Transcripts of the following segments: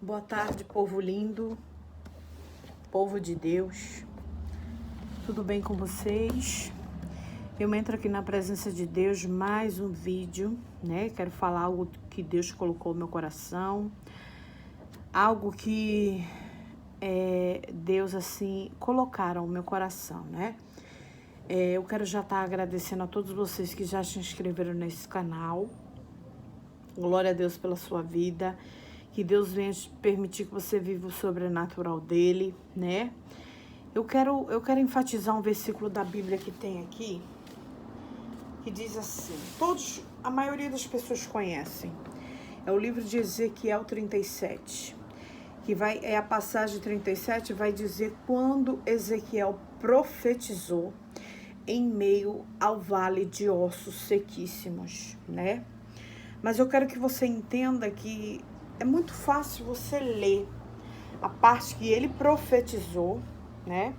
Boa tarde, povo lindo, povo de Deus. Tudo bem com vocês? Eu entro aqui na presença de Deus, mais um vídeo, né? Quero falar algo que Deus colocou no meu coração, algo que Deus, assim, colocaram no meu coração, né? Eu quero já estar agradecendo a todos vocês que já se inscreveram nesse canal. Glória a Deus pela sua vida. Que Deus venha permitir que você viva o sobrenatural dele, né? Eu quero enfatizar um versículo da Bíblia que tem aqui, que diz assim, a maioria das pessoas conhecem. É o livro de Ezequiel 37, que é a passagem 37, vai dizer quando Ezequiel profetizou em meio ao vale de ossos sequíssimos, né? Mas eu quero que você entenda que é muito fácil você ler a parte que ele profetizou, né?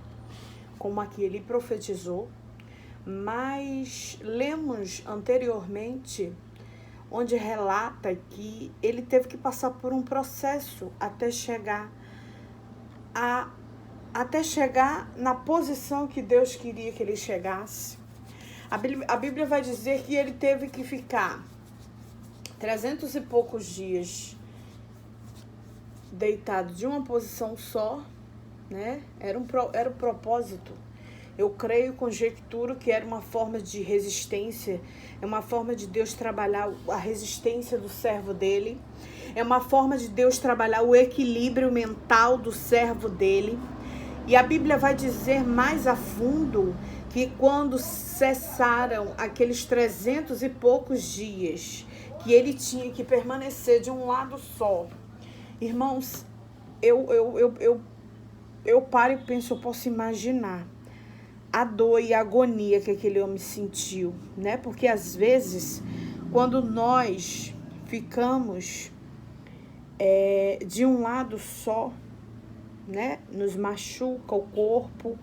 Como aqui ele profetizou, mas lemos anteriormente, onde relata que ele teve que passar por um processo até chegar na posição que Deus queria que ele chegasse. A Bíblia vai dizer que ele teve que ficar 300 e poucos dias deitado de uma posição só, né? Era o propósito. Eu creio, conjecturo que era uma forma de resistência, é uma forma de Deus trabalhar a resistência do servo dele, é uma forma de Deus trabalhar o equilíbrio mental do servo dele. E a Bíblia vai dizer mais a fundo que quando cessaram aqueles 300 e poucos dias, que ele tinha que permanecer de um lado só. Irmãos, eu paro e penso, eu posso imaginar a dor e a agonia que aquele homem sentiu, né? Porque às vezes, quando nós ficamos de um lado só, né? Nos machuca o corpo.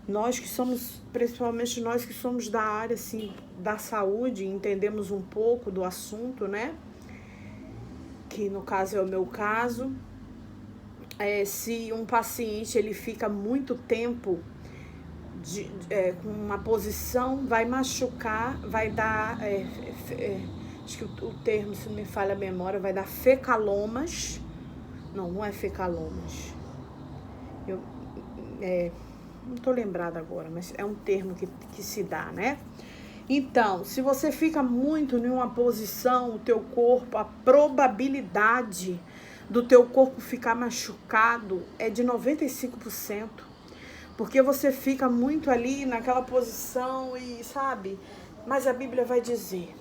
Nós que somos, principalmente nós que somos da área assim, da saúde, entendemos um pouco do assunto, né? Que no caso é o meu caso. Se um paciente ele fica muito tempo com uma posição, vai machucar, vai dar, acho que o termo, se não me falha a memória, vai dar fecalomas. Não é fecalomas. Não estou lembrada agora, mas é um termo que se dá, né? Então, se você fica muito em uma posição, o teu corpo, a probabilidade do teu corpo ficar machucado é de 95%. Porque você fica muito ali naquela posição e, sabe? Mas a Bíblia vai dizer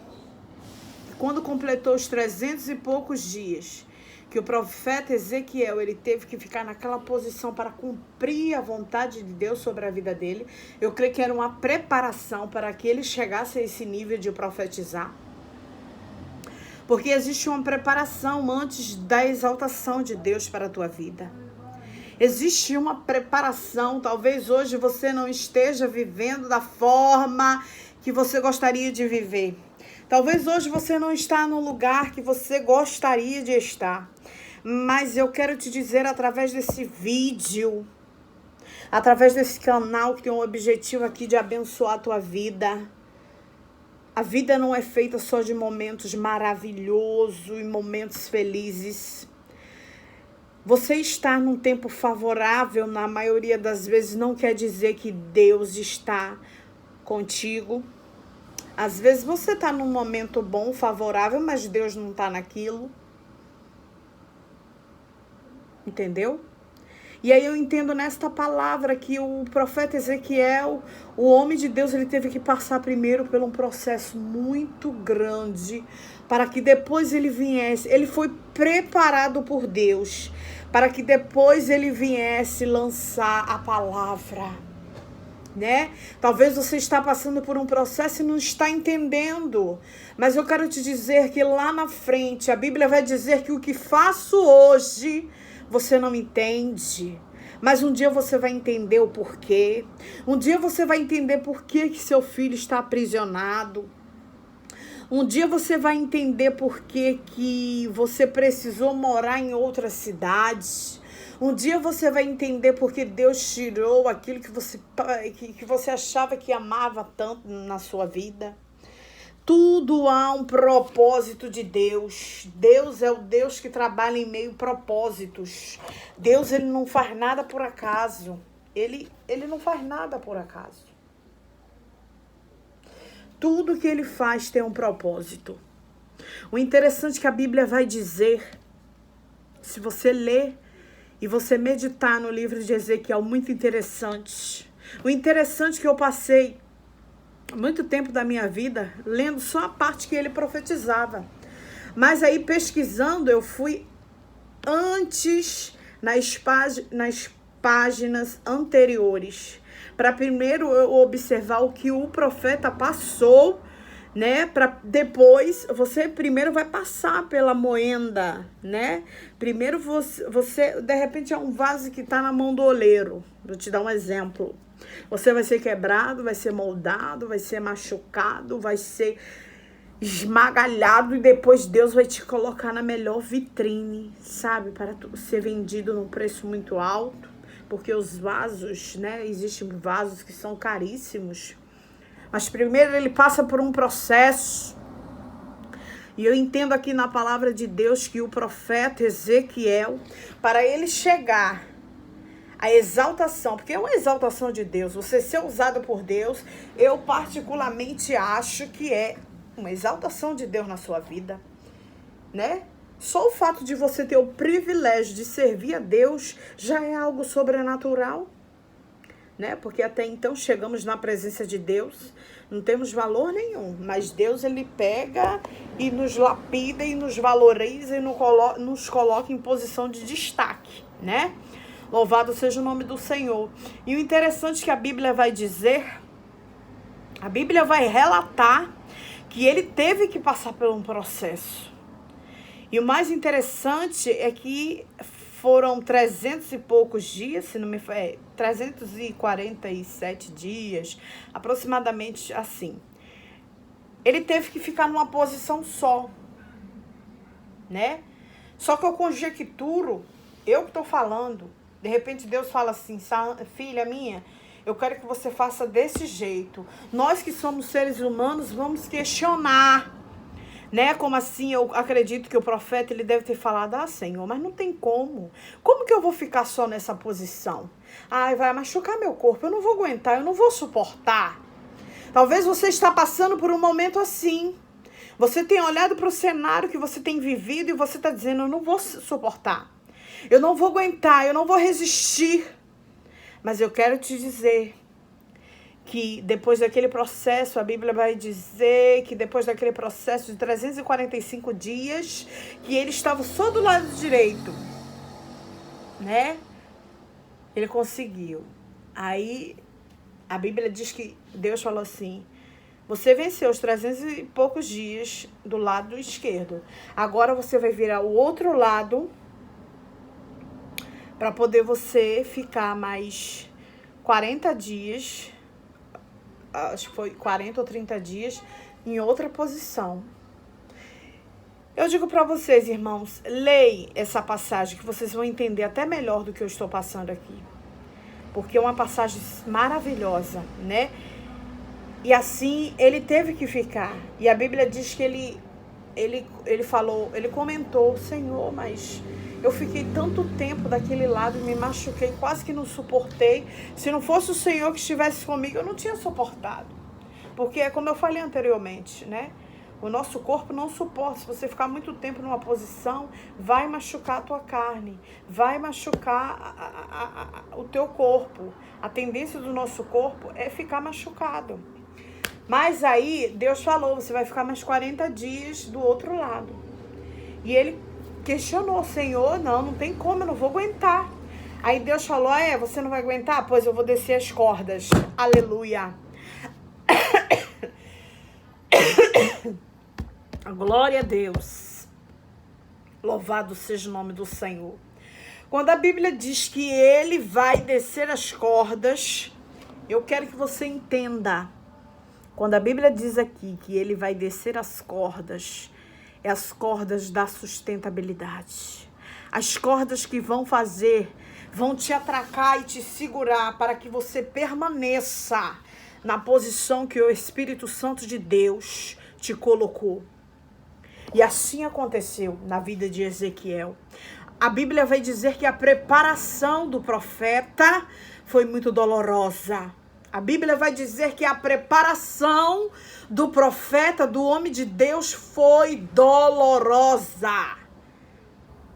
que quando completou os 300 e poucos dias, que o profeta Ezequiel, ele teve que ficar naquela posição para cumprir a vontade de Deus sobre a vida dele. Eu creio que era uma preparação para que ele chegasse a esse nível de profetizar. Porque existe uma preparação antes da exaltação de Deus para a tua vida. Existe uma preparação, talvez hoje você não esteja vivendo da forma que você gostaria de viver. Talvez hoje você não está no lugar que você gostaria de estar. Mas eu quero te dizer através desse vídeo, através desse canal que tem um objetivo aqui de abençoar a tua vida. A vida não é feita só de momentos maravilhosos e momentos felizes. Você estar num tempo favorável, na maioria das vezes, não quer dizer que Deus está contigo. Às vezes você está num momento bom, favorável, mas Deus não está naquilo. Entendeu? E aí eu entendo nesta palavra que o profeta Ezequiel, o homem de Deus, ele teve que passar primeiro por um processo muito grande para que depois ele viesse. Ele foi preparado por Deus para que depois ele viesse lançar a palavra, né? Talvez você está passando por um processo e não está entendendo, mas eu quero te dizer que lá na frente a Bíblia vai dizer que o que faço hoje você não entende, mas um dia você vai entender o porquê. Um dia você vai entender por que seu filho está aprisionado. Um dia você vai entender por que você precisou morar em outra cidade. Um dia você vai entender por que Deus tirou aquilo que você achava que amava tanto na sua vida. Tudo há um propósito de Deus. Deus é o Deus que trabalha em meio a propósitos. Deus, ele não faz nada por acaso. Ele não faz nada por acaso. Tudo que ele faz tem um propósito. O interessante é que a Bíblia vai dizer, se você ler e você meditar no livro de Ezequiel, muito interessante. O interessante é que eu passei muito tempo da minha vida lendo só a parte que ele profetizava. Mas aí, pesquisando, eu fui antes nas páginas anteriores, para primeiro eu observar o que o profeta passou, né? Para depois, você primeiro vai passar pela moenda, né? Primeiro você de repente é um vaso que está na mão do oleiro. Vou te dar um exemplo. Você vai ser quebrado, vai ser moldado, vai ser machucado, vai ser esmagalhado e depois Deus vai te colocar na melhor vitrine, sabe? Para ser vendido num preço muito alto, porque os vasos, né? Existem vasos que são caríssimos, mas primeiro ele passa por um processo. E eu entendo aqui na palavra de Deus que o profeta Ezequiel, para ele chegar a exaltação, porque é uma exaltação de Deus, você ser usado por Deus, eu particularmente acho que é uma exaltação de Deus na sua vida, né? Só o fato de você ter o privilégio de servir a Deus já é algo sobrenatural, né? Porque até então chegamos na presença de Deus, não temos valor nenhum, mas Deus, ele pega e nos lapida e nos valoriza e nos coloca em posição de destaque, né? Louvado seja o nome do Senhor. E o interessante é que a Bíblia vai dizer, a Bíblia vai relatar que ele teve que passar por um processo. E o mais interessante é que foram 300 e poucos dias, se não me 347 dias, aproximadamente assim. Ele teve que ficar numa posição só, né? Só que eu conjecturo, eu que estou falando, de repente Deus fala assim, filha minha, eu quero que você faça desse jeito. Nós que somos seres humanos vamos questionar, né? Como assim? Eu acredito que o profeta, ele deve ter falado, Senhor, mas não tem como. Como que eu vou ficar só nessa posição? Ai, vai machucar meu corpo, eu não vou aguentar, eu não vou suportar. Talvez você está passando por um momento assim. Você tem olhado para o cenário que você tem vivido e você está dizendo, eu não vou suportar. Eu não vou aguentar, eu não vou resistir. Mas eu quero te dizer que depois daquele processo, a Bíblia vai dizer que depois daquele processo de 345 dias, que ele estava só do lado direito, né? Ele conseguiu. Aí, a Bíblia diz que Deus falou assim, você venceu os 300 e poucos dias do lado esquerdo. Agora você vai virar o outro lado para poder você ficar mais 40 dias, acho que foi 40 ou 30 dias, em outra posição. Eu digo para vocês, irmãos, leia essa passagem que vocês vão entender até melhor do que eu estou passando aqui. Porque é uma passagem maravilhosa, né? E assim, ele teve que ficar. E a Bíblia diz que ele falou, ele comentou, Senhor, mas eu fiquei tanto tempo daquele lado e me machuquei, quase que não suportei. Se não fosse o Senhor que estivesse comigo, eu não tinha suportado. Porque, como eu falei anteriormente, né? O nosso corpo não suporta. Se você ficar muito tempo numa posição, vai machucar a tua carne, vai machucar o teu corpo. A tendência do nosso corpo é ficar machucado. Mas aí, Deus falou, você vai ficar mais 40 dias do outro lado. E ele questionou, Senhor, não tem como, eu não vou aguentar. Aí Deus falou, você não vai aguentar? Pois eu vou descer as cordas. Aleluia. Glória a Deus. Louvado seja o nome do Senhor. Quando a Bíblia diz que ele vai descer as cordas, eu quero que você entenda Quando a Bíblia diz aqui que ele vai descer as cordas, é as cordas da sustentabilidade. As cordas que vão te atracar e te segurar para que você permaneça na posição que o Espírito Santo de Deus te colocou. E assim aconteceu na vida de Ezequiel. A Bíblia vai dizer que a preparação do profeta foi muito dolorosa. A Bíblia vai dizer que a preparação do profeta, do homem de Deus, foi dolorosa,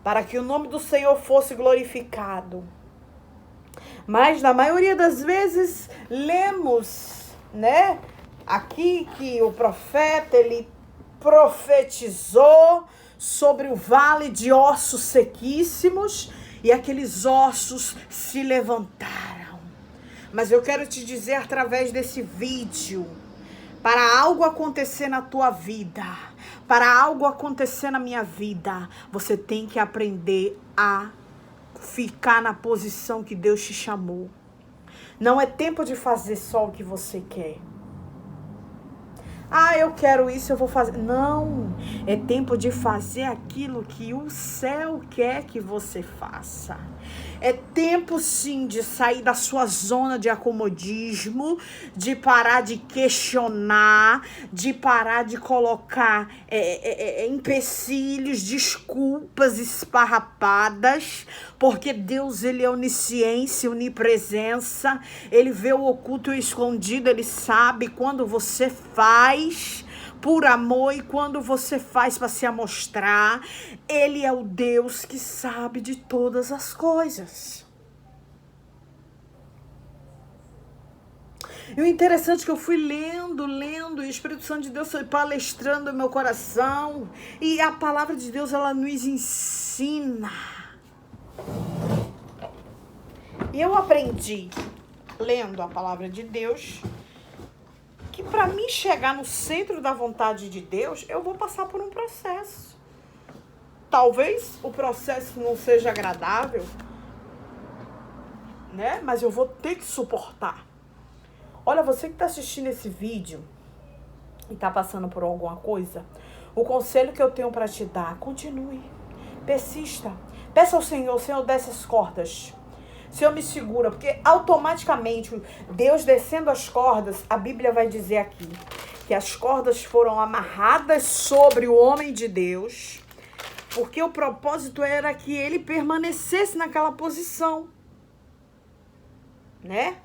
para que o nome do Senhor fosse glorificado. Mas na maioria das vezes lemos, né, aqui que o profeta, ele profetizou sobre o vale de ossos sequíssimos e aqueles ossos se levantaram. Mas eu quero te dizer através desse vídeo, para algo acontecer na tua vida, para algo acontecer na minha vida, você tem que aprender a ficar na posição que Deus te chamou. Não é tempo de fazer só o que você quer. Eu quero isso, eu vou fazer. Não, é tempo de fazer aquilo que o céu quer que você faça. É tempo, sim, de sair da sua zona de acomodismo, de parar de questionar, de parar de colocar empecilhos, desculpas esparrapadas, porque Deus, ele é onisciência, onipresença, ele vê o oculto e o escondido, ele sabe quando você faz por amor e quando você faz para se amostrar. Ele é o Deus que sabe de todas as coisas. E o interessante é que eu fui lendo, e o Espírito Santo de Deus foi palestrando no meu coração. E a palavra de Deus, ela nos ensina. E eu aprendi, lendo a palavra de Deus, que para mim chegar no centro da vontade de Deus, eu vou passar por um processo. Talvez o processo não seja agradável, né? Mas eu vou ter que suportar. Olha, você que está assistindo esse vídeo e está passando por alguma coisa, o conselho que eu tenho para te dar: continue, persista. Peça ao Senhor: Senhor, desce as cordas. Senhor, me segura, porque automaticamente Deus descendo as cordas, a Bíblia vai dizer aqui que as cordas foram amarradas sobre o homem de Deus, porque o propósito era que ele permanecesse naquela posição, né?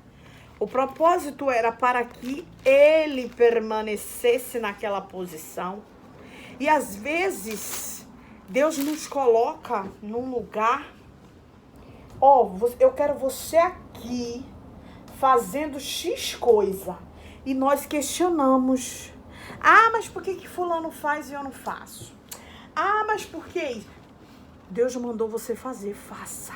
O propósito era para que ele permanecesse naquela posição. E às vezes Deus nos coloca num lugar: eu quero você aqui fazendo X coisa. E nós questionamos: mas por que fulano faz e eu não faço? Mas por que? Deus mandou você fazer, faça.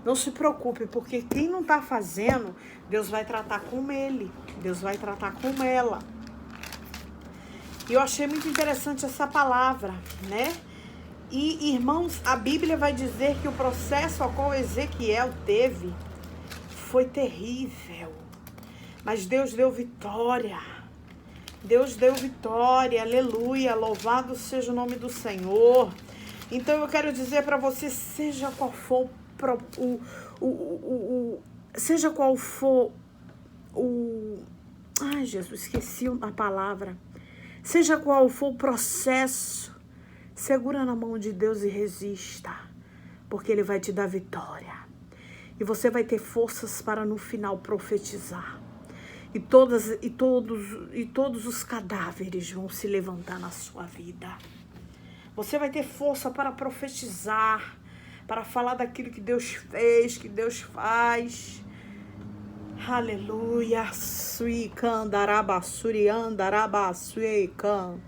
Não se preocupe, porque quem não está fazendo, Deus vai tratar com ele, Deus vai tratar com ela. E eu achei muito interessante essa palavra, né? E, irmãos, a Bíblia vai dizer que o processo ao qual Ezequiel teve foi terrível. Mas Deus deu vitória. Deus deu vitória, aleluia, louvado seja o nome do Senhor. Então eu quero dizer para você, seja qual for Ai, Jesus, esqueci a palavra. Seja qual for o processo, segura na mão de Deus e resista, porque Ele vai te dar vitória. E você vai ter forças para no final profetizar. E todos os cadáveres vão se levantar na sua vida. Você vai ter força para profetizar, para falar daquilo que Deus fez, que Deus faz. Aleluia. Sui candaraba suri andaraba sui can.